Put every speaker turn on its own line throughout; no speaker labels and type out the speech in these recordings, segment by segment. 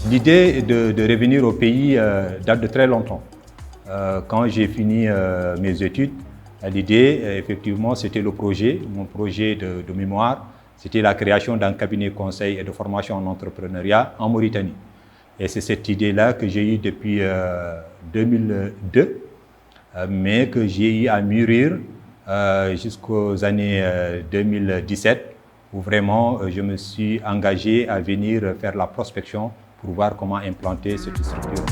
L'idée de revenir au pays date de très longtemps. Quand j'ai fini mes études, l'idée, effectivement, c'était le projet, mon projet de mémoire, c'était la création d'un cabinet conseil et de formation en entrepreneuriat en Mauritanie. Et c'est cette idée-là que j'ai eue depuis 2002, mais que j'ai eu à mûrir jusqu'aux années 2017, où vraiment je me suis engagé à venir faire la prospection pour voir comment implanter cette structure.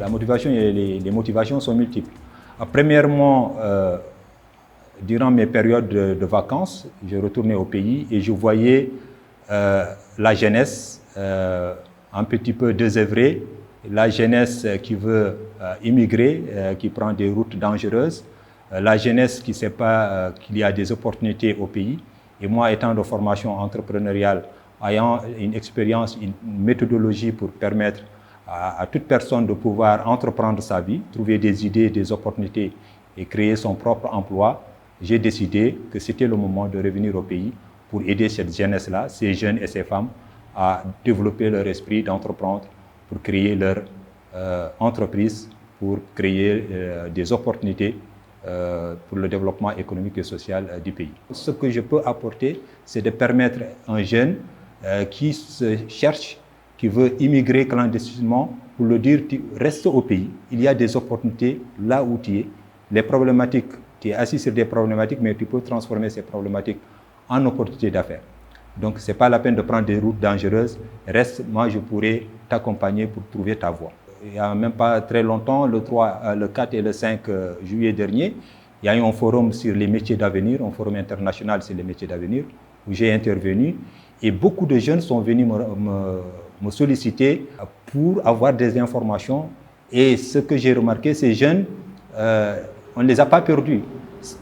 La motivation et les motivations sont multiples. Premièrement, durant mes périodes de vacances, je retournais au pays et je voyais la jeunesse un petit peu désœuvrée, la jeunesse qui veut immigrer, qui prend des routes dangereuses, la jeunesse qui ne sait pas qu'il y a des opportunités au pays. Et moi, étant de formation entrepreneuriale, ayant une expérience, une méthodologie pour permettre à toute personne de pouvoir entreprendre sa vie, trouver des idées, des opportunités et créer son propre emploi, j'ai décidé que c'était le moment de revenir au pays pour aider cette jeunesse-là, ces jeunes et ces femmes, à développer leur esprit d'entreprendre, pour créer leur entreprise, pour créer des opportunités pour le développement économique et social du pays. Ce que je peux apporter, c'est de permettre à un jeune qui se cherche, qui veut immigrer clandestinement, pour le dire, tu restes au pays, il y a des opportunités là où tu es, les problématiques, tu es assis sur des problématiques, mais tu peux transformer ces problématiques en opportunités d'affaires. Donc, ce n'est pas la peine de prendre des routes dangereuses. Reste, moi, je pourrais t'accompagner pour trouver ta voie. Il n'y a même pas très longtemps, le 4 et le 5 juillet dernier, il y a eu un forum sur les métiers d'avenir, un forum international sur les métiers d'avenir, où j'ai intervenu. Et beaucoup de jeunes sont venus me solliciter pour avoir des informations. Et ce que j'ai remarqué, ces jeunes, on ne les a pas perdus.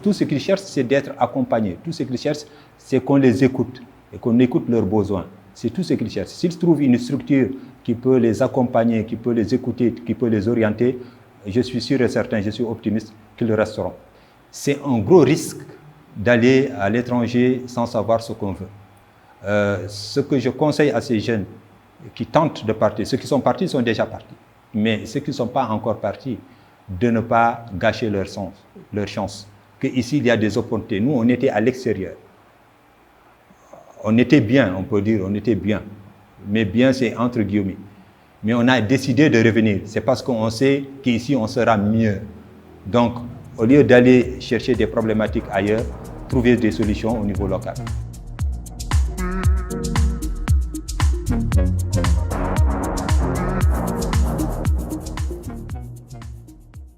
Tout ce qu'ils cherchent, c'est d'être accompagnés. Tout ce qu'ils cherchent, c'est qu'on les écoute et qu'on écoute leurs besoins. C'est tout ce qu'ils cherchent. S'ils trouvent une structure qui peut les accompagner, qui peut les écouter, qui peut les orienter, je suis sûr et certain, je suis optimiste qu'ils resteront. C'est un gros risque d'aller à l'étranger sans savoir ce qu'on veut. Ce que je conseille à ces jeunes qui tentent de partir, ceux qui sont partis sont déjà partis, mais ceux qui ne sont pas encore partis, de ne pas gâcher leur chance. Qu'ici, il y a des opportunités. Nous, on était à l'extérieur. On était bien, on peut dire, on était bien. Mais bien, c'est entre guillemets. Mais on a décidé de revenir. C'est parce qu'on sait qu'ici, on sera mieux. Donc, au lieu d'aller chercher des problématiques ailleurs, trouver des solutions au niveau local.